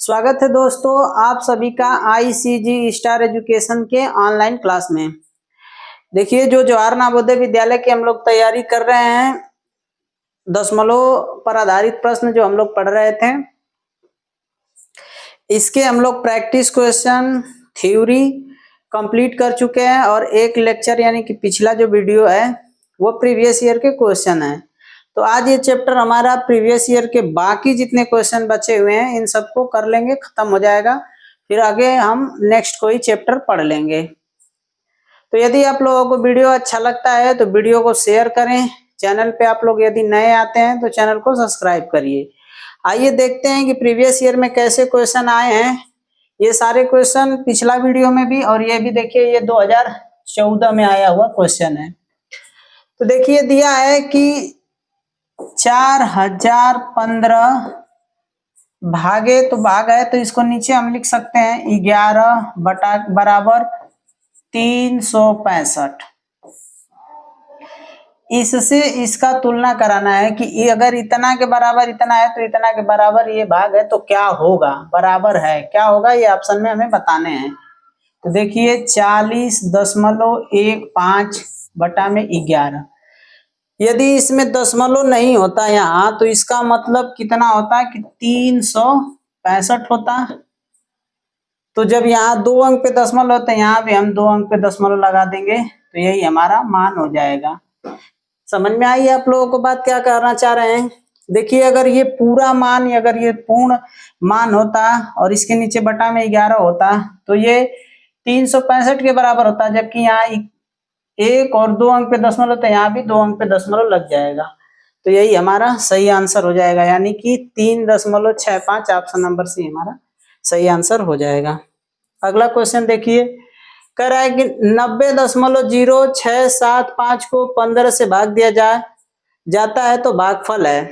स्वागत है दोस्तों आप सभी का आईसीजी स्टार एजुकेशन के ऑनलाइन क्लास में। देखिए जो जवाहर नवोदय विद्यालय की हम लोग तैयारी कर रहे हैं, दशमलव पर आधारित प्रश्न जो हम लोग पढ़ रहे थे, इसके हम लोग प्रैक्टिस क्वेश्चन थ्योरी कंप्लीट कर चुके हैं और एक लेक्चर यानी कि पिछला जो वीडियो है वो प्रीवियस ईयर के क्वेश्चन है। तो आज ये चैप्टर हमारा प्रीवियस ईयर के बाकी जितने क्वेश्चन बचे हुए हैं इन सबको कर लेंगे, खत्म हो जाएगा, फिर आगे हम नेक्स्ट कोई चैप्टर पढ़ लेंगे। तो यदि आप लोगों को वीडियो अच्छा लगता है तो वीडियो को शेयर करें। चैनल पे आप लोग यदि नए आते हैं तो चैनल को सब्सक्राइब करिए। आइए देखते हैं कि प्रीवियस ईयर में कैसे क्वेश्चन आए हैं। ये सारे क्वेश्चन पिछला वीडियो में भी और ये भी देखिए, ये 2014 में आया हुआ क्वेश्चन है। तो देखिए दिया है कि 4015 भागे, तो भाग है तो इसको नीचे हम लिख सकते हैं 11 बटा बराबर 365। इससे इसका तुलना कराना है कि ये अगर इतना के बराबर इतना है तो इतना के बराबर ये भाग है तो क्या होगा, बराबर है क्या होगा, ये ऑप्शन में हमें बताने हैं। तो देखिए 40.15 बटा में 11, यदि इसमें दशमलव नहीं होता यहाँ तो इसका मतलब कितना होता है कि 365 होता। तो जब यहाँ 2 अंक पे दशमलव होते हैं, यहाँ भी हम 2 अंक पे दशमलव लगा देंगे तो यही हमारा मान हो जाएगा। समझ में आई आप लोगों को बात क्या करना चाह रहे हैं? देखिए अगर ये पूरा मान, अगर ये पूर्ण मान होता और इसके नीचे बटा में 11 होता तो ये 365 के बराबर होता, जबकि यहाँ 1 और 2 अंक पे दशमलव तो यहाँ भी 2 अंक पे दशमलव लग जाएगा। तो यही हमारा सही आंसर हो जाएगा, यानी कि 3.65 ऑप्शन नंबर सी हमारा सही आंसर हो जाएगा। अगला क्वेश्चन देखिए, कह रहा है कि 90.0675 को 15 से भाग दिया जाता है तो भागफल है।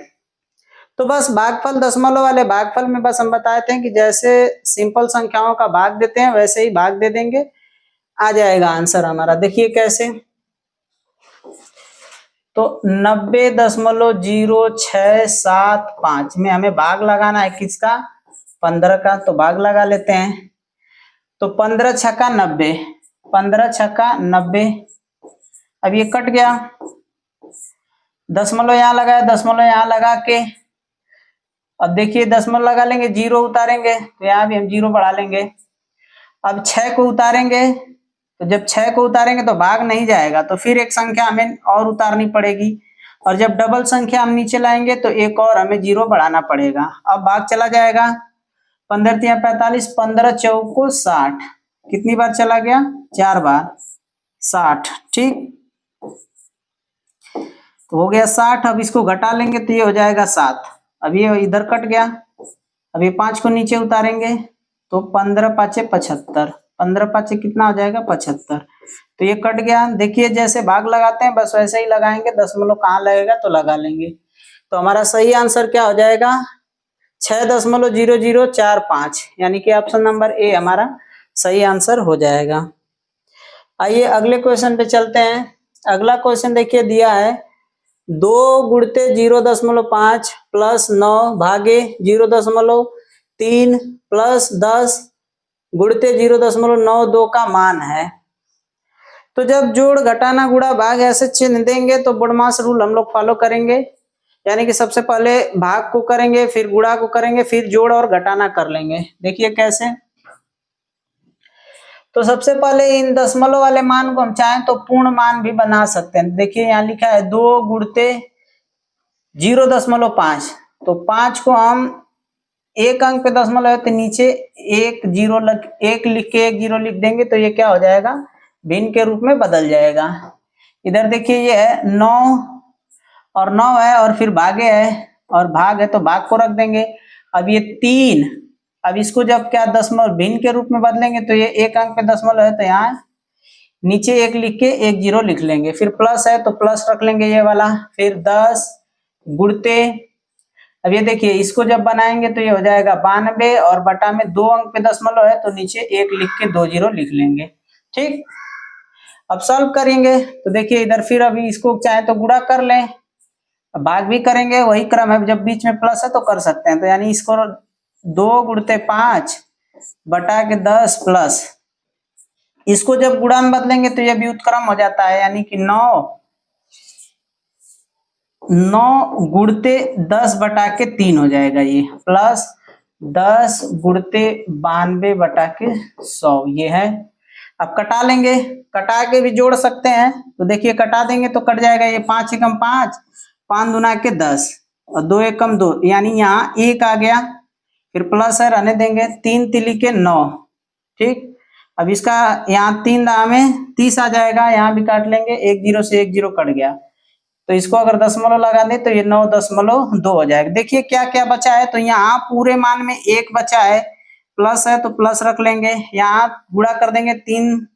तो बस भागफल दशमलव वाले भागफल में बस हम बताते हैं कि जैसे सिंपल संख्याओं का भाग देते हैं वैसे ही भाग दे देंगे, आ जाएगा आंसर हमारा। देखिए कैसे, तो 90.0675 में हमें भाग लगाना है किसका, 15 का, तो भाग लगा लेते हैं। तो 15 छक्का 90, 15 छक्का 90। अब ये कट गया, दशमलव यहाँ लगाया, दशमलव यहाँ लगा के अब देखिए दशमलव लगा लेंगे, 0 उतारेंगे तो यहाँ भी हम 0 बढ़ा लेंगे। अब 6 को उतारेंगे, तो जब 6 को उतारेंगे तो भाग नहीं जाएगा, तो फिर एक संख्या हमें और उतारनी पड़ेगी, और जब डबल संख्या हम नीचे लाएंगे तो एक और हमें 0 बढ़ाना पड़ेगा। अब भाग चला जाएगा, 15 तिया 45, 15 चौको 60, कितनी बार चला गया, 4 बार, 60। ठीक, तो हो गया 60। अब इसको घटा लेंगे तो ये हो जाएगा 7। अब ये इधर कट गया, अब ये 5 को नीचे उतारेंगे तो 15 पाँचे 75, 15 पाँचे कितना हो जाएगा, 75। तो ये कट गया। देखिए जैसे भाग लगाते हैं बस वैसे ही लगाएंगे, दशमलव कहाँ लगेगा तो लगा लेंगे। तो हमारा सही आंसर क्या हो जाएगा, 6.0045, यानी कि ऑप्शन नंबर ए हमारा सही आंसर हो जाएगा। आइए अगले क्वेश्चन पे चलते हैं। अगला क्वेश्चन देखिए दिया है 2 गुणते 0.5 प्लस 9 भागे 0.3 प्लस 10 गुणते 0.92 का मान है। तो जब जोड़ घटाना गुणा भाग ऐसे चिन्ह देंगे तो बोडमास रूल हम लोग फॉलो करेंगे, यानी कि सबसे पहले भाग को करेंगे, फिर गुणा को करेंगे, फिर जोड़ और घटाना कर लेंगे। देखिए कैसे, तो सबसे पहले इन दशमलव वाले मान को हम चाहें तो पूर्ण मान भी बना सकते हैं। देखिए यहाँ लिखा है 2 गुणते 0.5, तो 5 को हम एक अंक पे दशमलव है तो नीचे एक लिख के 1 0 लिख देंगे तो ये क्या हो जाएगा, भिन्न के रूप में बदल जाएगा। इधर देखिए ये है 9 और 9 है और फिर भागे है और भाग है तो भाग को रख देंगे। अब ये 3, अब इसको जब क्या दशमलव भिन्न के रूप में बदलेंगे तो ये एक अंक पे दशमलव है तो यहाँ नीचे 1 लिख के 1 0 लिख लेंगे, फिर प्लस है तो प्लस रख लेंगे ये वाला, फिर 10 गुणते, अब ये देखिए इसको जब बनाएंगे तो ये हो जाएगा 92 और बटा में 2 अंक पे दशमलव है तो नीचे 1 लिख के 2 0 लिख लेंगे। ठीक, अब सॉल्व करेंगे तो देखिए इधर फिर अभी इसको चाहे तो गुणा कर लें, भाग भी करेंगे, वही क्रम है, जब बीच में प्लस है तो कर सकते हैं। तो यानी इसको 2 × 5 बटा के 10 प्लस, इसको जब गुणा में बदलेंगे तो ये व्युत्क्रम हो जाता है, यानी कि 9 × 10 बटा के 3 हो जाएगा ये, प्लस 10 × 92 बटा के 100 ये है। अब कटा लेंगे, कटा के भी जोड़ सकते हैं, तो देखिए कटा देंगे तो कट जाएगा ये 5 एकम 5, 5 दूना के 10 और 2 एकम 2, यानी यहाँ 1 आ गया, फिर प्लस है रहने देंगे, 3 तिली के 9, ठीक। अब इसका यहाँ 3 दाम में 30 आ जाएगा, यहाँ भी काट लेंगे, 1 0 से 1 0 कट गया, तो इसको अगर दशमलव लगा दें तो ये 9.2 हो जाएगा। देखिए क्या क्या बचा है, तो यहाँ पूरे मान में 1 बचा है, प्लस है तो प्लस रख लेंगे, यहाँ गुणा कर देंगे 3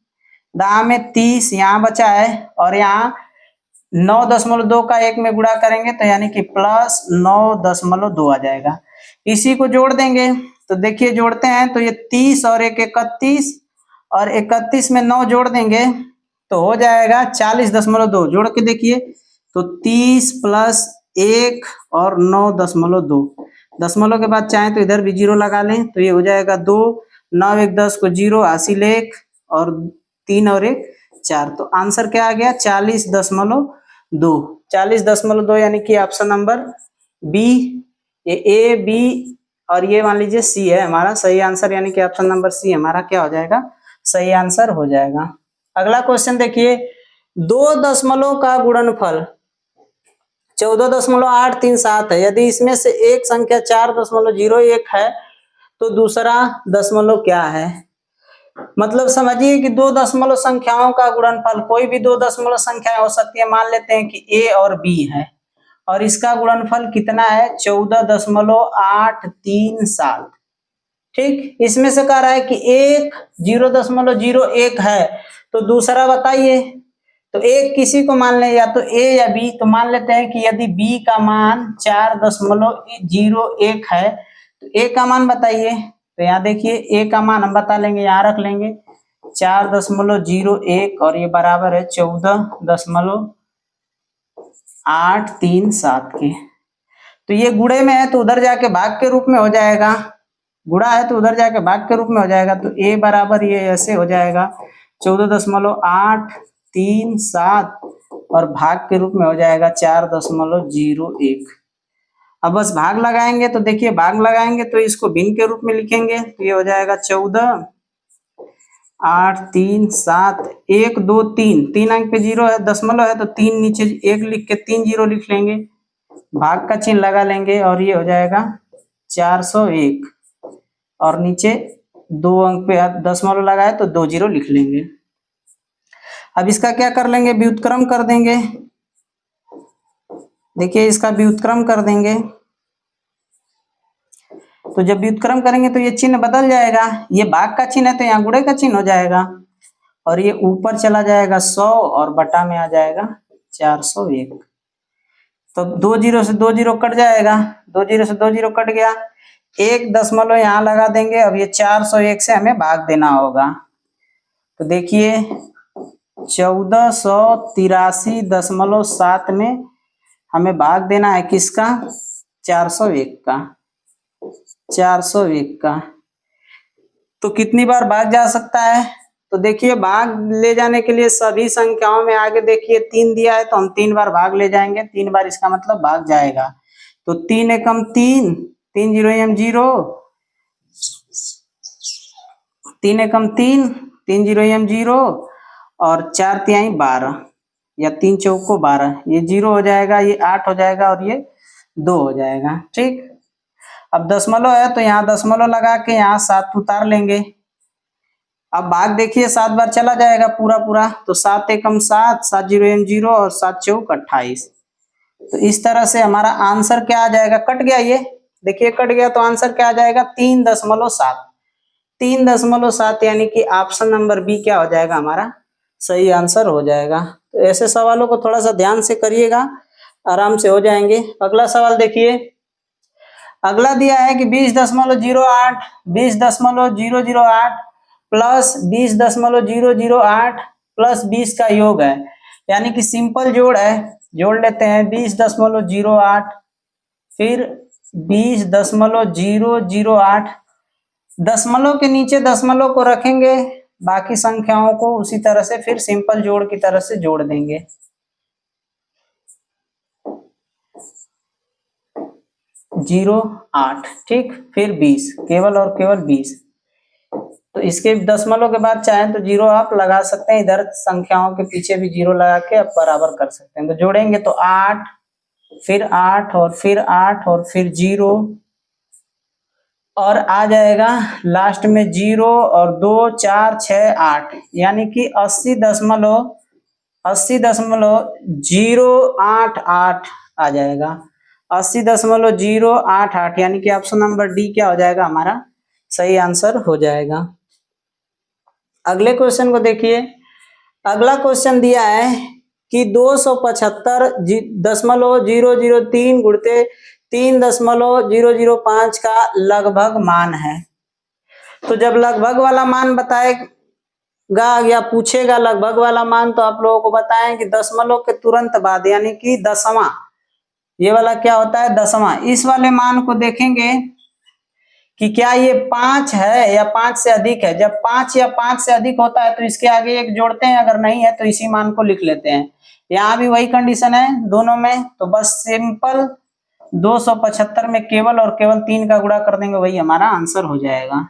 दाम में 30 यहाँ बचा है, और यहाँ 9.2 का 1 में गुणा करेंगे तो यानी कि प्लस 9.2 आ जाएगा। इसी को जोड़ देंगे, तो देखिए जोड़ते हैं तो ये 30 और 1 31, और 31 में 9 जोड़ देंगे तो हो जाएगा 40.2, जोड़ के देखिए तो 30 प्लस 1 और 9.2, दशमलव के बाद चाहे तो इधर भी 0 लगा लें, तो ये हो जाएगा 2, 9 1 10 को 0, हासिल 1 और 3 और 1 4, तो आंसर क्या आ गया 40.2, 40.2, यानी कि ऑप्शन नंबर बी, ये ए बी और ये मान लीजिए सी है हमारा सही आंसर, यानी कि ऑप्शन नंबर सी हमारा क्या हो जाएगा, सही आंसर हो जाएगा। अगला क्वेश्चन देखिए, 2 दशमलव का गुणनफल 14.837 है, यदि इसमें से एक संख्या 4.01 है तो दूसरा दशमलव क्या है। मतलब समझिए कि 2 दशमलव संख्याओं का गुणनफल, कोई भी 2 दशमलव संख्या हो सकती है, मान लेते हैं कि ए और बी है, और इसका गुणनफल कितना है 14.837, ठीक। इसमें से कह रहा है कि एक 0.01 है, तो दूसरा बताइए, तो एक किसी को मान लें, या तो ए या बी, तो मान लेते हैं कि यदि बी का मान 4.01 है तो ए का मान बताइए, तो यहाँ देखिए ए का मान हम बता लेंगे, यहाँ रख लेंगे 4.01 और ये बराबर है 14.837 के, तो ये गुणे में है तो उधर जाके भाग के रूप में हो जाएगा, गुणा है तो उधर जाके भाग के रूप में हो जाएगा, तो ए बराबर ये ऐसे हो जाएगा 14.837 और भाग के रूप में हो जाएगा 4.01। अब बस भाग लगाएंगे, तो देखिए भाग लगाएंगे तो इसको भिन्न के रूप में लिखेंगे, तो ये हो जाएगा 14.837, 1 2 3, 3 अंक पे 0 है, दशमलव है तो 3 नीचे 1 लिख के 3 0 लिख लेंगे, भाग का चिन्ह लगा लेंगे और ये हो जाएगा 401, और नीचे 2 अंक पे दशमलव लगाए तो 2 0 लिख लेंगे। अब इसका क्या कर लेंगे, व्युत्क्रम कर देंगे, देखिए इसका व्युत्क्रम कर देंगे, तो जब व्युत्क्रम करेंगे तो ये चिन्ह बदल जाएगा, ये भाग का चिन्ह है तो यहाँ गुणे का चिन्ह हो जाएगा, और ये ऊपर चला जाएगा 100 और बटा में आ जाएगा 401, तो 2 0 से 2 0 कट जाएगा, 2 0 से 2 0 कट गया, एक दशमलव यहाँ लगा देंगे, अब ये 401 से हमें भाग देना होगा, तो देखिए 1483.7 में हमें भाग देना है किसका, 401 का, 401 का, तो कितनी बार भाग जा सकता है, तो देखिए भाग ले जाने के लिए सभी संख्याओं में आगे देखिए 3 दिया है, तो हम 3 बार भाग ले जाएंगे, 3 बार इसका मतलब भाग जाएगा, तो 3 एकम 3, 3 0 एम 0, 3 एकम 3, 3 0 एम 0, और 4 तिहाई 12, या 3 चौको 12, ये 0 हो जाएगा, ये 8 हो जाएगा और ये 2 हो जाएगा, ठीक। अब दशमलव है तो यहाँ दशमलव लगा के यहाँ 7 उतार लेंगे, अब भाग देखिए 7 बार चला जाएगा पूरा पूरा, तो 7 एकम 7, 7 0 एम 0 और 7 चौक 28, तो इस तरह से हमारा आंसर क्या आ जाएगा, कट गया, ये देखिए कट गया, तो आंसर क्या आ जाएगा 3.7, 3.7, यानी कि ऑप्शन नंबर बी क्या हो जाएगा, हमारा सही आंसर हो जाएगा। तो ऐसे सवालों को थोड़ा सा ध्यान से करिएगा, आराम से हो जाएंगे। अगला सवाल देखिए, अगला दिया है कि 20.08, 20.008 प्लस 20.008 प्लस 20 का योग है, यानी कि सिंपल जोड़ है, जोड़ लेते हैं 20.08 फिर 20.008। दशमलव के नीचे दशमलव को रखेंगे, बाकी संख्याओं को उसी तरह से फिर सिंपल जोड़ की तरह से जोड़ देंगे। 0.8, ठीक, फिर 20, केवल और केवल 20। तो इसके दशमलव के बाद चाहें तो 0 आप लगा सकते हैं, इधर संख्याओं के पीछे भी 0 लगा के आप बराबर कर सकते हैं। तो जोड़ेंगे तो 8, फिर 8 और फिर 8 और फिर 0, और आ जाएगा लास्ट में 0 और 2 4 6 8, यानी कि 80.088 आ जाएगा। 80.088, यानी कि ऑप्शन नंबर डी क्या हो जाएगा हमारा सही आंसर हो जाएगा। अगले क्वेश्चन को देखिए। अगला क्वेश्चन दिया है कि 275.003 गुणते 3.005 का लगभग मान है। तो जब लगभग वाला मान बताएगा या पूछेगा लगभग वाला मान, तो आप लोगों को बताएं कि दशमलव के तुरंत बाद, यानी कि दसवां, ये वाला क्या होता है दसवां, इस वाले मान को देखेंगे कि क्या ये 5 है या 5 से अधिक है। जब 5 या 5 से अधिक होता है तो इसके आगे 1 जोड़ते हैं, अगर नहीं है तो इसी मान को लिख लेते हैं। यहाँ भी वही कंडीशन है दोनों में, तो बस सिंपल 275 में केवल और केवल 3 का गुणा कर देंगे, वही हमारा आंसर हो जाएगा।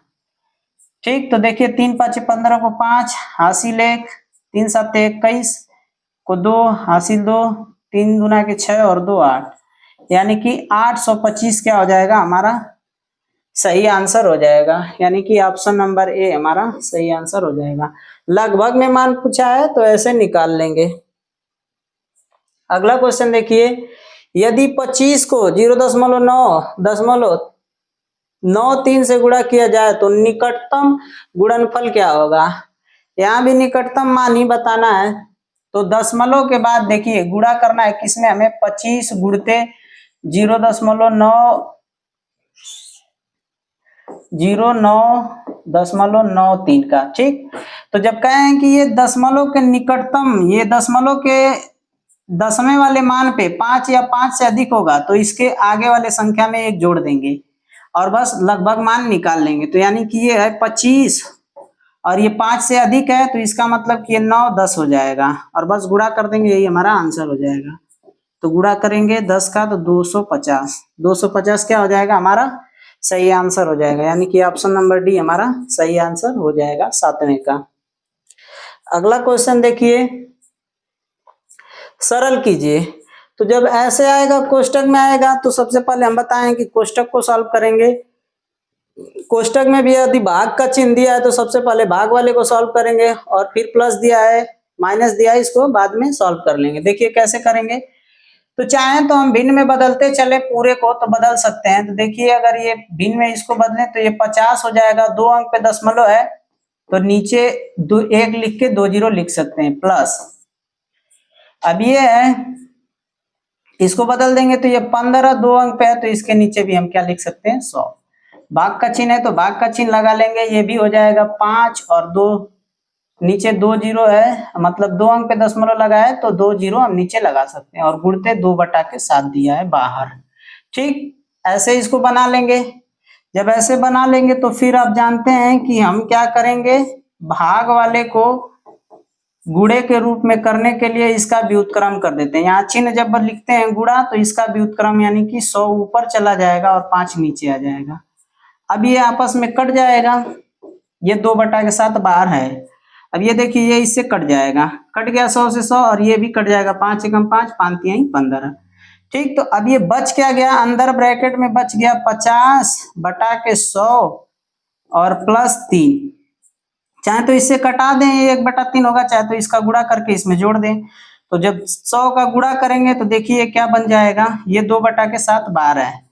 ठीक, तो देखिए 3 5 15 को 5 हासिल 1, 3 7 21 को 2 हासिल 2, 3 दूना के 6 और 2 8, यानी कि 825 क्या हो जाएगा हमारा सही आंसर हो जाएगा। यानी कि ऑप्शन नंबर ए हमारा सही आंसर हो जाएगा। लगभग में मान पूछा है तो ऐसे निकाल लेंगे। अगला क्वेश्चन देखिए। यदि 25 को 0.993 से गुणा किया जाए तो निकटतम गुणनफल क्या होगा। यहाँ भी निकटतम मान ही बताना है, तो दशमलव के बाद देखिए गुणा करना है किसमें, हमें 25 गुणते 0.993 का। ठीक, तो जब कहें कि ये दशमलव के निकटतम, ये दशमलव के दसवें वाले मान पे 5 या 5 से अधिक होगा तो इसके आगे वाले संख्या में 1 जोड़ देंगे और बस लगभग मान निकाल लेंगे। तो यानी कि ये है 25 और ये 5 से अधिक है, तो इसका मतलब कि ये 9 10 हो जाएगा और बस गुणा कर देंगे, यही हमारा आंसर हो जाएगा। तो गुणा करेंगे 10 का तो 250, 250 क्या हो जाएगा हमारा सही आंसर हो जाएगा। यानी कि ऑप्शन नंबर डी हमारा सही आंसर हो जाएगा 7वें का। अगला क्वेश्चन देखिए, सरल कीजिए। तो जब ऐसे आएगा कोष्टक में आएगा तो सबसे पहले हम बताएं कि कोष्टक को सॉल्व करेंगे। कोष्टक में भी यदि भाग का चिन्ह दिया है तो सबसे पहले भाग वाले को सॉल्व करेंगे और फिर प्लस दिया है माइनस दिया है इसको बाद में सॉल्व कर लेंगे। देखिए कैसे करेंगे, तो चाहें तो हम भिन्न में बदलते चले, पूरे को तो बदल सकते हैं। तो देखिए अगर ये भिन्न में इसको बदलें तो ये 50 हो जाएगा, 2 अंक पे दशमलव है तो नीचे 1 लिख के 2 0 लिख सकते हैं प्लस। अब ये है इसको बदल देंगे तो ये 15 2 अंक पे है तो इसके नीचे भी हम क्या लिख सकते हैं 100। भाग का चिन्ह है तो भाग का चिन्ह लगा लेंगे, ये भी हो जाएगा 5 और 2 नीचे 2 0 है, मतलब 2 अंक पे दशमलव लगा है तो 2 0 हम नीचे लगा सकते हैं और गुणते 2/7 दिया है बाहर। ठीक, ऐसे इसको बना लेंगे। जब ऐसे बना लेंगे तो फिर आप जानते हैं कि हम क्या करेंगे, भाग वाले को गुणे के रूप में करने के लिए इसका व्युत्क्रम कर देते हैं। यहाँ चिन्ह जब लिखते हैं गुणा तो इसका व्युत्क्रम यानी कि 100 ऊपर चला जाएगा और 5 नीचे आ जाएगा। अब ये आपस में कट जाएगा, ये 2/7 बाहर है। अब ये देखिए ये इससे कट जाएगा, कट गया 100 से 100 और ये भी कट जाएगा, 5 एकम 5 5 3 15। ठीक, तो अब ये बच क्या गया, अंदर ब्रैकेट में बच गया 50/100 और प्लस 3। चाहे तो इससे कटा दें, ये 1/3 होगा, चाहे तो इसका गुणा करके इसमें जोड़ दें। तो जब 100 का गुणा करेंगे तो देखिए क्या बन जाएगा, ये 2/7 12 है,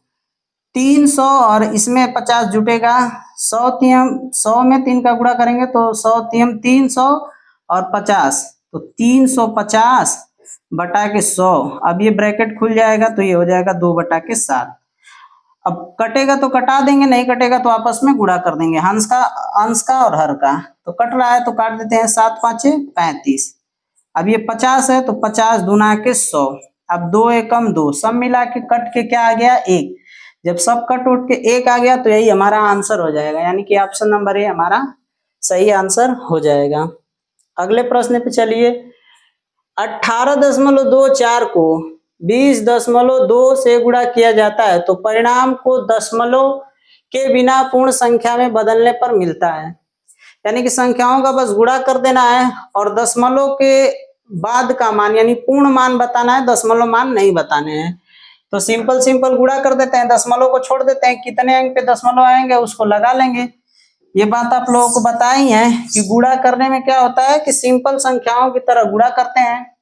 300 और इसमें 50 जुटेगा, 100 में 3 का गुणा करेंगे तो 100 300 और 50 तो 350/100। अब ये ब्रैकेट खुल जाएगा तो ये हो जाएगा 2/7। अब कटेगा तो कटा देंगे, नहीं कटेगा तो आपस में गुणा कर देंगे, अंश का और हर का। तो कट रहा है तो काट देते हैं, 7 5 35। अब ये 50 है तो 50 दूना के 100, अब 2 एकम 2, सब मिला के कट के क्या आ गया 1, जब सब कट उठ के 1 आ गया तो यही हमारा आंसर हो जाएगा, यानी कि ऑप्शन नंबर ए हमारा सही आंसर हो जाएगा। अगले प्रश्न पे चलिए। 18.24 को 20.2 से गुणा किया जाता है तो परिणाम को दशमलव के बिना पूर्ण संख्या में बदलने पर मिलता है। यानी कि संख्याओं का बस गुणा कर देना है और दशमलव के बाद का मान यानी पूर्ण मान बताना है, दशमलव मान नहीं बताने हैं। तो सिंपल गुणा कर देते हैं, दशमलव को छोड़ देते हैं, कितने अंक पे दशमलव आएंगे उसको लगा लेंगे। ये बात आप लोगों को बताई है कि गुणा करने में क्या होता है कि सिंपल संख्याओं की तरह गुणा करते हैं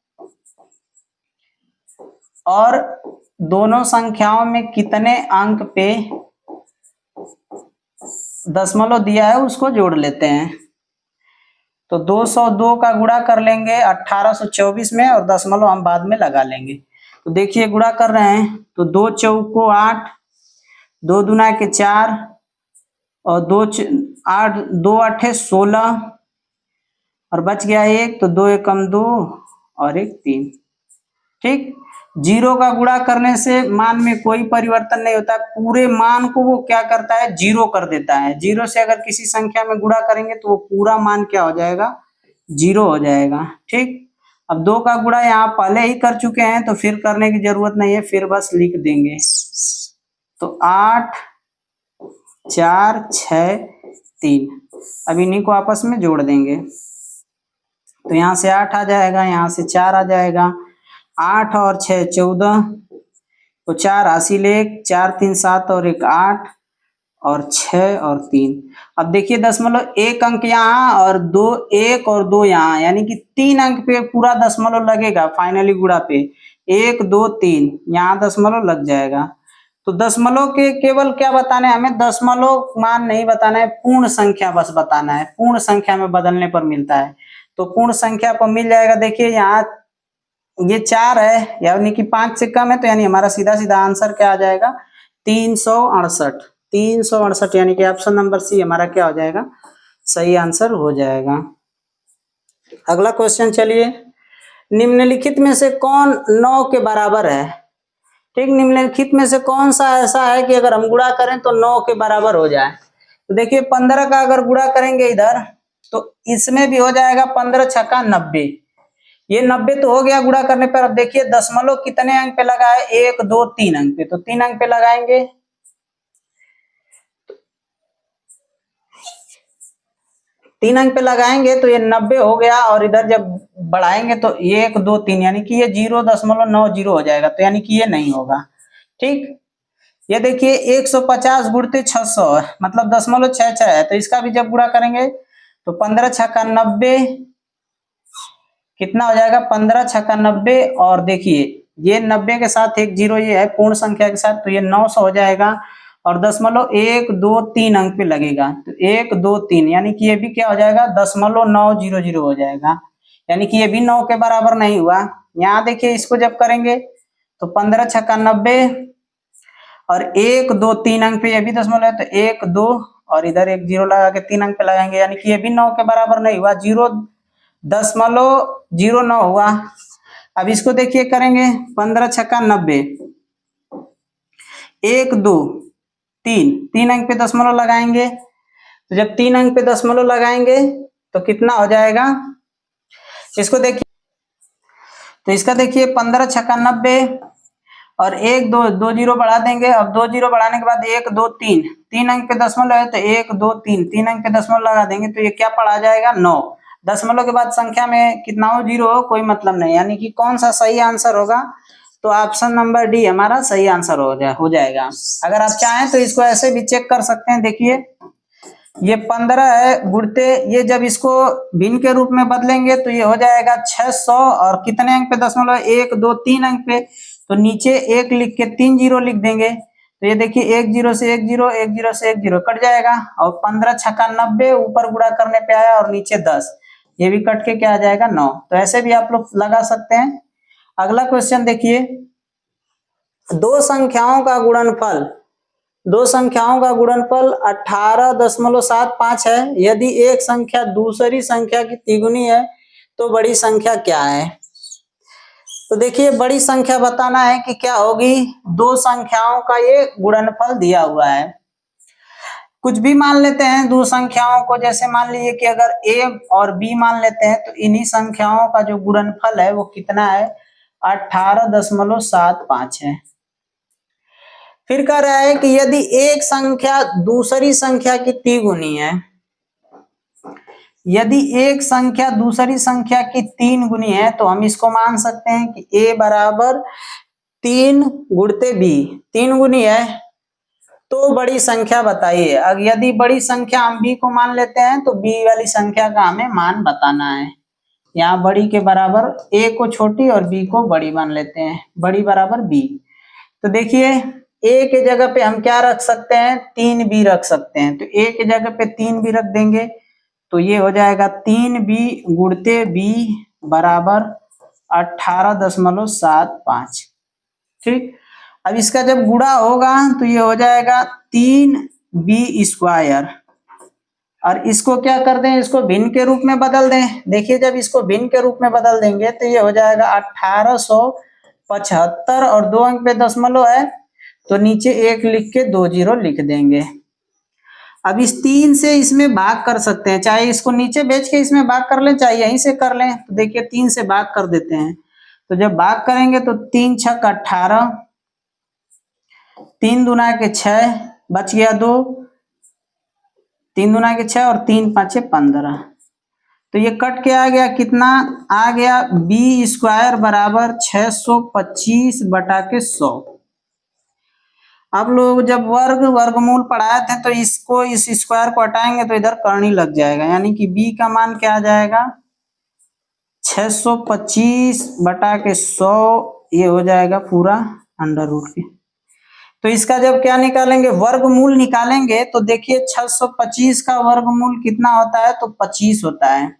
और दोनों संख्याओं में कितने अंक पे दशमलव दिया है उसको जोड़ लेते हैं। तो 202 का गुणा कर लेंगे 1824 में और दशमलव हम बाद में लगा लेंगे। तो देखिए गुणा कर रहे हैं तो 2 चौको 8, 2 दूना के 4 और 2 आठे 16 और बच गया 1, तो 2 एकम 2 और 1 3। ठीक, जीरो का गुणा करने से मान में कोई परिवर्तन नहीं होता, पूरे मान को वो क्या करता है, जीरो कर देता है। जीरो से अगर किसी संख्या में गुणा करेंगे तो वो पूरा मान क्या हो जाएगा, जीरो हो जाएगा। ठीक, अब 2 का गुणा यहाँ पहले ही कर चुके हैं तो फिर करने की जरूरत नहीं है, फिर बस लिख देंगे। तो 8 4 6 3, अब इन्हीं को आपस में जोड़ देंगे तो यहाँ से 8 आ जाएगा, यहाँ से 4 आ जाएगा, 8 और 6 14, तो 4 हासिल 1, 4 3 7 और 1 8 और 6 और 3। अब देखिए दशमलव 1 अंक यहाँ और 2 1 और 2 यहाँ, यानी कि 3 अंक पे पूरा दशमलव लगेगा फाइनली गुणा पे, 1 2 3 यहाँ दशमलव लग जाएगा। तो दशमलव के केवल क्या बताना है हमें, दशमलव मान नहीं बताना है, पूर्ण संख्या बस बताना है, पूर्ण संख्या में बदलने पर मिलता है। तो पूर्ण संख्या पर मिल जाएगा। देखिए यहाँ ये 4 है यानी कि 5 से कम है, तो यानी हमारा सीधा सीधा आंसर क्या आ जाएगा, 368। 368 यानी कि ऑप्शन नंबर सी हमारा क्या हो जाएगा, सही आंसर हो जाएगा। अगला क्वेश्चन चलिए। निम्नलिखित में से कौन 9 के बराबर है। ठीक, निम्नलिखित में से कौन सा ऐसा है कि अगर हम गुणा करें तो 9 के बराबर हो जाए। तो देखिए 15 का अगर गुणा करेंगे इधर तो इसमें भी हो जाएगा, 15 छक्का 90, ये 90 तो हो गया गुणा करने पर। अब देखिए दशमलव कितने अंक पे लगा है, 1 2 3 अंक पे, तो 3 अंक पे लगाएंगे, 3 अंक पे लगाएंगे तो ये 90 हो गया, और इधर जब बढ़ाएंगे तो 1 2 3 यानी कि ये 0.90 हो जाएगा, तो यानी कि ये नहीं होगा। ठीक, ये देखिए 150 गुणते 600 मतलब 0.66 है, तो इसका भी जब गुणा करेंगे तो 15 छक्का 90 कितना हो जाएगा, 15 छक्का 90, और देखिए ये 90 के साथ एक जीरो ये है पूर्ण संख्या के साथ, तो ये 900 हो जाएगा, और दशमलव 1 2 3 अंक पे लगेगा, तो 1 2 3 यानी कि ये भी क्या हो जाएगा, 0.900 हो जाएगा, यानी कि ये भी 9 के बराबर नहीं हुआ। यहाँ देखिए इसको जब करेंगे तो 15 छक्का 90 और 1 2 3 अंक पे ये भी दशमलव है, तो 1 2 और इधर एक जीरो लगा के 3 अंक पे लगाएंगे, यानी कि ये भी 9 के बराबर नहीं हुआ, 0.09 हुआ। अब इसको देखिए करेंगे 15 छक्का 90, 1 2 3 अंक पे दशमलव लगाएंगे, तो जब 3 अंक पे दशमलव लगाएंगे तो कितना हो जाएगा, इसको देखिए, तो इसका देखिए 15 छक्का 90 और 1 2 जीरो बढ़ा देंगे। अब 2 जीरो बढ़ाने के बाद 1 2 3 अंक पे दशमलव है, तो 1 2 3 अंक पे दशमलव लगा देंगे, तो ये क्या पढ़ा जाएगा, 9। दशमलव के बाद संख्या में कितना हो, जीरो हो, कोई मतलब नहीं, यानी कि कौन सा सही आंसर होगा, तो ऑप्शन नंबर डी हमारा सही आंसर हो जाएगा। अगर आप चाहें तो इसको ऐसे भी चेक कर सकते हैं। देखिए ये 15 है गुणते, ये जब इसको भिन्न के रूप में बदलेंगे तो ये हो जाएगा 600, और कितने अंक पे दशमलव, 1 2 3 अंक पे, तो नीचे 1 लिख के 3 जीरो लिख देंगे, तो ये देखिए 1 0 से 1 0, 1 0 से 1 0 कट जाएगा, और 15 छक्का 90 ऊपर गुणा करने पे आया और नीचे 10, ये भी कट के क्या आ जाएगा, 9। तो ऐसे भी आप लोग लगा सकते हैं। अगला क्वेश्चन देखिए, दो संख्याओं का गुणनफल 18.75 है। यदि एक संख्या दूसरी संख्या की तिगुनी है तो बड़ी संख्या क्या है। तो देखिए बड़ी संख्या बताना है कि क्या होगी, दो संख्याओं का ये गुणनफल दिया हुआ है। कुछ भी मान लेते हैं दो संख्याओं को, जैसे मान लीजिए कि अगर a और b मान लेते हैं तो इन्हीं संख्याओं का जो गुणनफल है वो कितना है, 18.75 है। फिर कह रहा है कि यदि एक संख्या दूसरी संख्या की तिगुनी है, यदि एक संख्या दूसरी संख्या की 3 गुनी है तो हम इसको मान सकते हैं कि a बराबर 3 गुणते b, 3 गुनी है तो बड़ी संख्या बताइए। अब यदि बड़ी संख्या हम b को मान लेते हैं तो b वाली संख्या का हमें मान बताना है। यहाँ बड़ी के बराबर a को छोटी और b को बड़ी मान लेते हैं, बड़ी बराबर b। तो देखिए a के जगह पे हम क्या रख सकते हैं, 3b रख सकते हैं। तो a के जगह पे 3b रख देंगे तो ये हो जाएगा 3b गुणते b बराबर 18.75। ठीक, अब इसका जब गुणा होगा तो ये हो जाएगा 3b², और इसको क्या कर दें, इसको भिन्न के रूप में बदल दें। देखिए जब इसको भिन्न के रूप में बदल देंगे तो ये हो जाएगा 1875, और 2 अंक पे दशमलव है तो नीचे 1 लिख के 2 जीरो लिख देंगे। अब इस 3 से इसमें भाग कर सकते हैं, चाहे इसको नीचे बेच के इसमें भाग कर लें चाहे यहीं से कर लें। तो देखिए 3 से भाग कर देते हैं, तो जब भाग करेंगे तो 3 छक 18, 3 दूना के 6, बच गया 2, 3 दूना के 6 और 3 पाँचे 15। तो ये कट के आ गया, कितना आ गया, b² बराबर 625 बटा के 100। आप लोग जब वर्गमूल पढ़ाए थे तो इसको, इस स्क्वायर को हटाएंगे तो इधर करनी लग जाएगा, यानी कि b का मान क्या आ जाएगा, 625 बटा के 100, ये हो जाएगा पूरा अंडर रूट के। तो इसका जब क्या निकालेंगे, वर्गमूल निकालेंगे तो देखिए 625 का वर्गमूल कितना होता है, तो 25 होता है।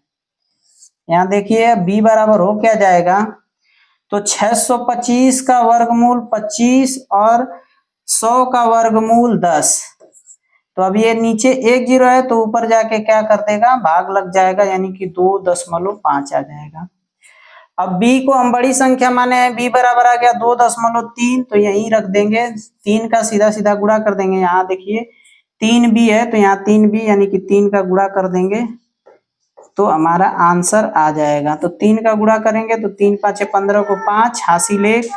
यहाँ देखिए b बराबर हो क्या जाएगा, तो 625 का वर्गमूल 25 और 100 का वर्गमूल 10। तो अब ये नीचे 1 जीरो है तो ऊपर जाके क्या कर देगा, भाग लग जाएगा, यानी कि 2.5 आ जाएगा। अब b को हम बड़ी संख्या माने हैं, b बराबर आ गया 2.3, तो यहीं रख देंगे, 3 का सीधा सीधा गुणा कर देंगे। यहाँ देखिए 3b है तो यहाँ 3b यानी कि 3 का गुणा कर देंगे तो हमारा आंसर आ जाएगा। तो 3 का गुणा करेंगे तो 3 पाँचे 15 को 5 हासिल 1,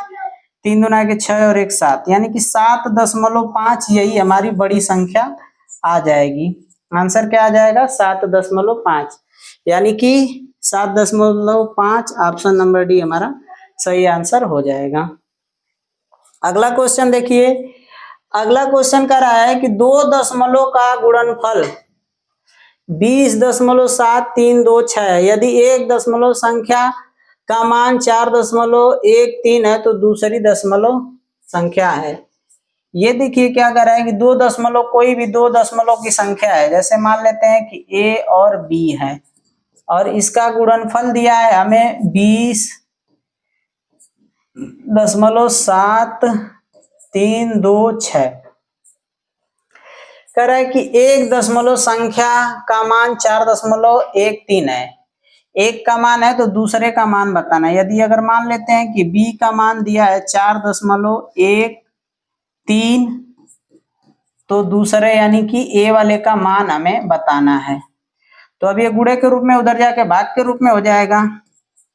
3 दूना के 6 और 1 7, यानी कि 7.5, यही हमारी बड़ी संख्या आ जाएगी। आंसर क्या आ जाएगा, 7.5, यानी कि 7.5, ऑप्शन नंबर डी हमारा सही आंसर हो जाएगा। अगला क्वेश्चन देखिए, अगला क्वेश्चन कह रहा है कि 2 दशमलव का गुणनफल 20.7326 है। यदि एक दशमलव संख्या का मान 4.13 है तो दूसरी दशमलव संख्या है। ये देखिए क्या कर रहा है कि 2 दशमलव, कोई भी 2 दशमलव की संख्या है, जैसे मान लेते हैं कि a और b है और इसका गुणनफल दिया है हमें 20.7326। कह रहा है कि एक दशमलव संख्या का मान 4.13 है, एक का मान है तो दूसरे का मान बताना है। यदि अगर मान लेते हैं कि b का मान दिया है 4.13, तो दूसरे यानी कि a वाले का मान हमें बताना है। तो अब ये गुणे के रूप में उधर जाके भाग के रूप में हो जाएगा।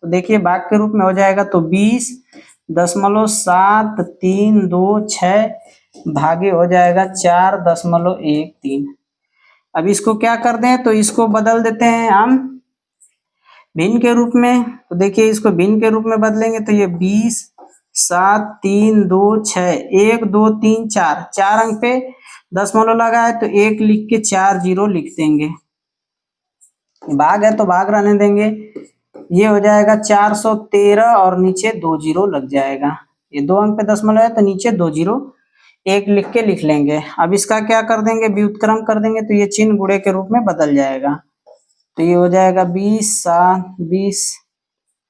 तो देखिए भाग के रूप में हो जाएगा तो 20.7326 भागे हो जाएगा 4.13। अब इसको क्या कर दें, तो इसको बदल देते हैं हम भिन्न के रूप में। तो देखिए इसको भिन्न के रूप में बदलेंगे तो ये 20.7326, 1 2 3 4, 4 अंक पे दशमलव लगा है तो 1 लिख के 4 जीरो लिख देंगे। भाग है तो भाग रहने देंगे, ये हो जाएगा 413 और नीचे 2 जीरो लग जाएगा। ये 2 अंक पे दशमलव है तो नीचे 2 जीरो 1 लिख के लिख लेंगे। अब इसका क्या कर देंगे, व्युत्क्रम कर देंगे तो ये चिन्ह गुणे के रूप में बदल जाएगा। तो ये हो जाएगा 20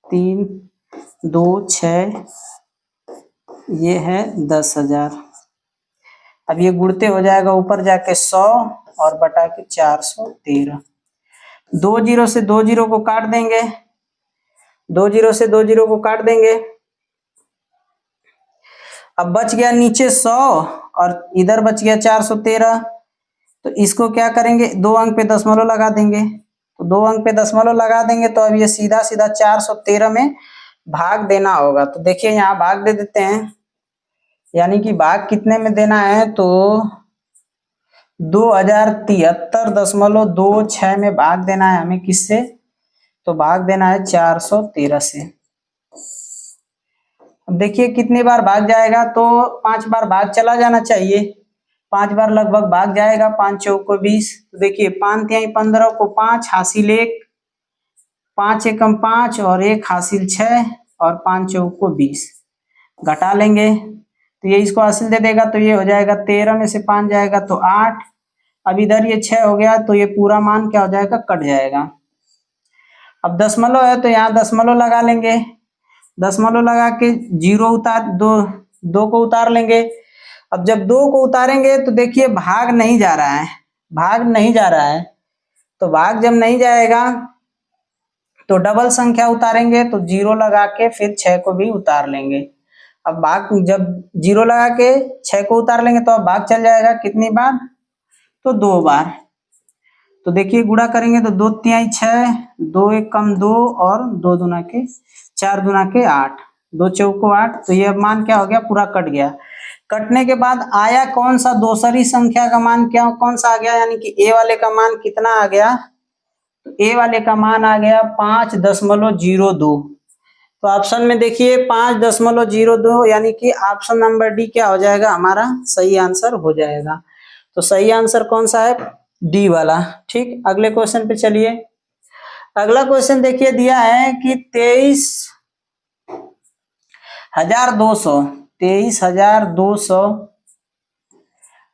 3 2 6, ये है 10,000। अब ये गुणते हो जाएगा ऊपर जाके 100 और बटा के 413। 2 जीरो से 2 जीरो को काट देंगे, 2 जीरो से 2 जीरो को काट देंगे अब बच गया नीचे 100 और इधर बच गया 413। तो इसको क्या करेंगे, 2 अंक पे दशमलव लगा देंगे। तो 2 अंक पे दशमलव लगा देंगे तो अब ये सीधा सीधा 413 में भाग देना होगा। तो देखिए यहाँ भाग दे देते हैं, यानी कि भाग कितने में देना है, तो 2073.26 में भाग देना है हमें। किससे, तो भाग देना है 413 से। अब देखिए कितनी बार भाग जाएगा, तो 5 बार भाग चला जाना चाहिए। 5 बार लगभग भाग जाएगा। 5 चौक को 20, तो देखिए 5 तिहाई 15 को 5 हासिल 1, 5 एकम 5 और 1 हासिल 6 और 5 चौक को 20 घटा लेंगे तो ये इसको हासिल दे देगा। तो ये हो जाएगा 13 में से 5 जाएगा तो 8। अब इधर ये 6 हो गया तो ये पूरा मान क्या हो जाएगा, कट जाएगा। अब दशमलव है तो यहाँ दशमलव लगा लेंगे। दशमलव लगा के 0 उतार, 2 को उतार लेंगे। अब जब 2 को उतारेंगे तो देखिए भाग नहीं जा रहा है, भाग नहीं जा रहा है। तो भाग जब नहीं जाएगा तो डबल संख्या उतारेंगे, तो 0 लगा के फिर 6 को भी उतार लेंगे। अब भाग जब 0 लगा के 6 को उतार लेंगे तो अब भाग चल जाएगा कितनी बार, तो 2 बार। तो देखिए गुणा करेंगे तो 2 तिहाई 6, 2 एक कम 2 और 2 दूना के 4 दूना के 8, 2 चौको 8। तो ये मान क्या हो गया, पूरा कट गया। कटने के बाद आया कौन सा, दोसरी संख्या का मान क्या कौन सा आ गया, यानी कि ए वाले का मान कितना आ गया, तो ए वाले का मान आ गया 5.02। तो ऑप्शन में देखिए 5.02, यानी कि ऑप्शन नंबर डी क्या हो जाएगा, हमारा सही आंसर हो जाएगा। तो सही आंसर कौन सा है, डी वाला। ठीक, अगले क्वेश्चन पे चलिए। अगला क्वेश्चन देखिए दिया है कि 23,200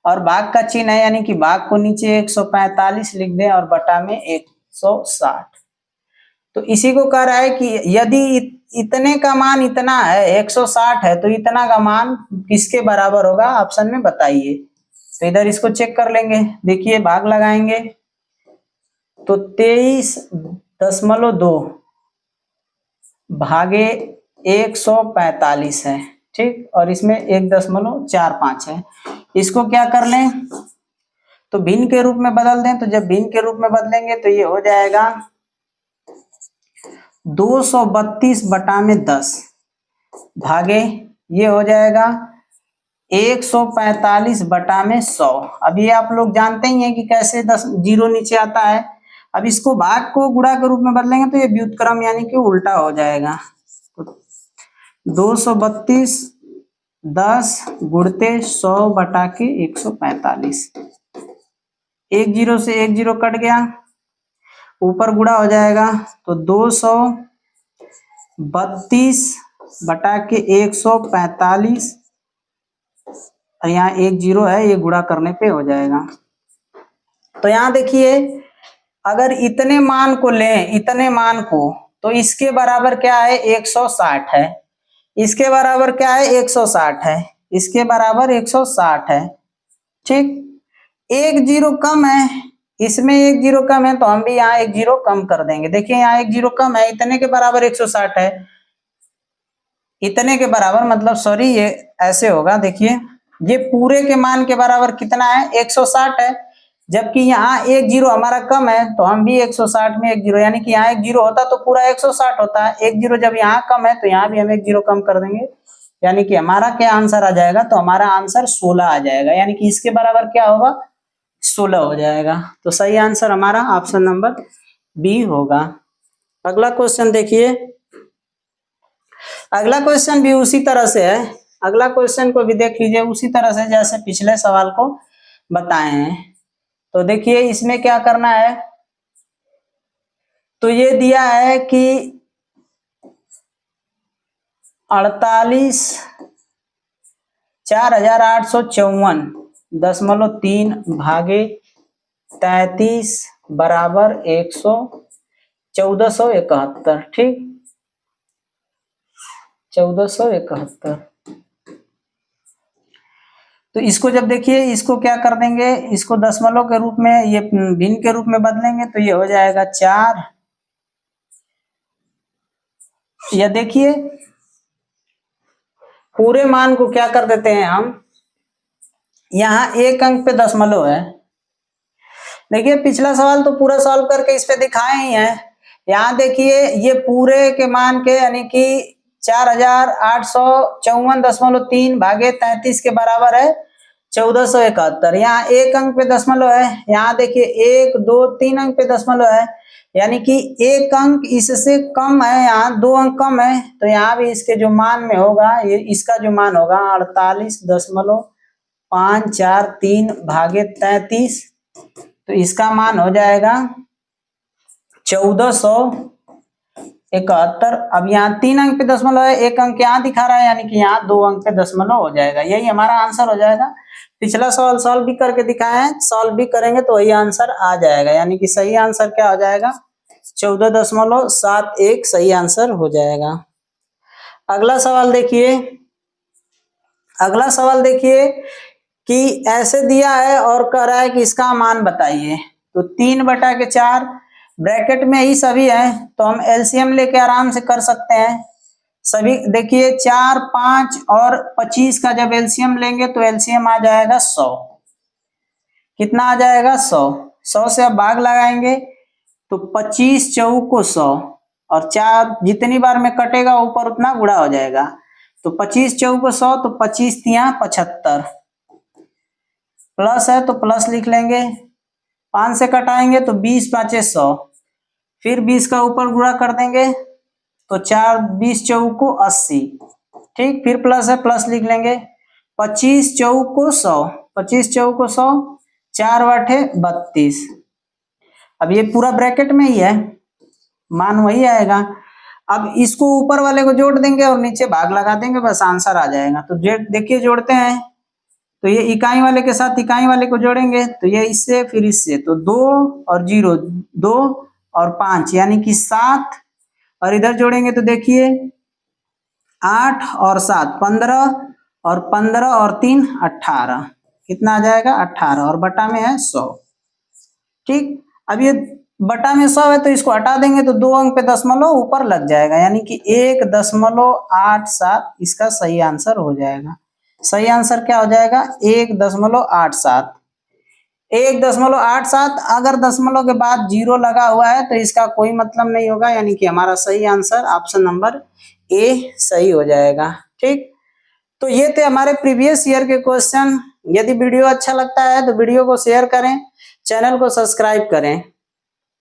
और भाग का चिन्ह है, यानी कि भाग को नीचे 145 लिख दें और बटा में 160। तो इसी को कह रहा है कि यदि इतने का मान इतना है, 160 है, तो इतना का मान किसके बराबर होगा, ऑप्शन में बताइए। तो इधर इसको चेक कर लेंगे। देखिए भाग लगाएंगे तो 23.2 भागे 145 है। ठीक, और इसमें 1.45 है। इसको क्या कर लें, तो भिन्न के रूप में बदल दें। तो जब भिन्न के रूप में बदलेंगे तो ये हो जाएगा 232 बटा में 10 भागे ये हो जाएगा 145 बटा में 100। अब ये आप लोग जानते ही हैं कि कैसे 10 जीरो नीचे आता है। अब इसको भाग को गुणा के रूप में बदलेंगे तो ये व्युत्क्रम यानी कि उल्टा हो जाएगा। 232 10 गुणते 100 बटा के 145, 1 जीरो से 1 जीरो कट गया, ऊपर गुणा हो जाएगा तो 232 बटा के 145, और यहाँ 1 जीरो है, ये गुणा करने पे हो जाएगा। तो यहाँ देखिए अगर इतने मान को लें, इतने मान को, तो इसके बराबर क्या है, 160 है। इसके बराबर क्या है, 160 है। इसके बराबर 160 है। ठीक, 1 जीरो कम है, इसमें 1 जीरो कम है तो हम भी यहाँ 1 जीरो कम कर देंगे। देखिए यहाँ 1 जीरो कम है, इतने के बराबर 160 है, इतने के बराबर मतलब सॉरी ये ऐसे होगा। देखिए ये पूरे के मान के बराबर कितना है, 160 है, जबकि यहाँ 1 जीरो हमारा कम है तो हम भी 160 में 1 जीरो, यानी कि यहाँ 1 जीरो होता तो पूरा 160 होता है। 1 जीरो जब यहाँ कम है तो यहाँ भी हम 1 जीरो कम कर देंगे, यानी कि हमारा क्या आंसर आ जाएगा, तो हमारा आंसर 16 आ जाएगा, यानी कि इसके बराबर क्या होगा, 16 हो जाएगा। तो सही आंसर हमारा ऑप्शन नंबर बी होगा। अगला क्वेश्चन देखिए। अगला क्वेश्चन भी उसी तरह से है। अगला क्वेश्चन को भी देख लीजिए उसी तरह से जैसे पिछले सवाल को बताए हैं। तो देखिए इसमें क्या करना है, तो ये दिया है कि 48,4854.3 भागे 33 बराबर 1471। ठीक, 1471। तो इसको जब देखिए इसको क्या कर देंगे, इसको दशमलव के रूप में, ये भिन्न के रूप में बदलेंगे तो ये हो जाएगा 4। या देखिए पूरे मान को क्या कर देते हैं हम, यहाँ एक अंक पे दशमलव है। देखिए पिछला सवाल तो पूरा सॉल्व करके इस पे दिखाए ही है। यहाँ देखिए ये पूरे के मान के यानी कि 4854.3 भागे 33 के बराबर है 1471। यहाँ एक अंक पे दशमलव है, यहाँ देखिए 1 2 3 अंक पे दशमलव है, यानी कि एक अंक इससे कम है, यहाँ 2 अंक कम है, तो यहाँ भी इसके जो मान में होगा, ये इसका जो मान होगा 48.543 भागे 33, तो इसका मान हो जाएगा 1471। अब यहाँ 3 अंक पे दशमलव है, एक अंक यहाँ दिखा रहा है, यानी कि यहाँ 2 अंक पे दशमलव हो जाएगा। यही हमारा आंसर हो जाएगा। पिछला सवाल सॉल्व भी करके दिखाए हैं, सॉल्व भी करेंगे तो वही आंसर आ जाएगा, यानी कि सही आंसर क्या हो जाएगा 14.71 सही आंसर हो जाएगा। अगला सवाल देखिए, अगला सवाल देखिए कि ऐसे दिया है और कह रहा है कि इसका मान बताइए। तो 3/4 ब्रैकेट में ही सभी है, तो हम एलसीएम लेके आराम से कर सकते हैं। सभी देखिए 4 5 और 25 का जब एलसीएम लेंगे तो एलसीएम आ जाएगा 100। कितना आ जाएगा 100। 100 से अब भाग लगाएंगे तो 25 चौक को 100 और 4 जितनी बार में कटेगा ऊपर उतना गुणा हो जाएगा, तो 25 चौक को 100, तो 25 तिया 75, प्लस है तो प्लस लिख लेंगे, 5 से कटाएंगे तो 20 5 100, फिर 20 का ऊपर गुणा कर देंगे तो 4 20 चौक को 80, ठीक, फिर प्लस है प्लस लिख लेंगे, 25 चौक को 100, 25 चौक को 100, 4 बटे 32। अब ये पूरा ब्रैकेट में ही है, मान वही आएगा। अब इसको ऊपर वाले को जोड़ देंगे और नीचे भाग लगा देंगे, बस आंसर आ जाएगा। तो देखिए जोड़ते हैं, तो ये इकाई वाले के साथ इकाई वाले को जोड़ेंगे, तो ये इससे फिर इससे, तो 2 और 0 2 और 5 यानी कि 7, और इधर जोड़ेंगे तो देखिए 8 और 7 15, और 15 और 3 18, कितना आ जाएगा 18, और बटा में है 100, ठीक। अब ये बटा में 100 है तो इसको हटा देंगे तो 2 अंक पे दशमलव ऊपर लग जाएगा, यानी कि 1.87 इसका सही आंसर हो जाएगा। सही आंसर क्या हो जाएगा 1.87। 1.87, अगर दशमलव के बाद 0 लगा हुआ है तो इसका कोई मतलब नहीं होगा, यानी कि हमारा सही आंसर ऑप्शन नंबर ए सही हो जाएगा, ठीक। तो ये थे हमारे प्रीवियस ईयर के क्वेश्चन। यदि वीडियो अच्छा लगता है तो वीडियो को शेयर करें, चैनल को सब्सक्राइब करें।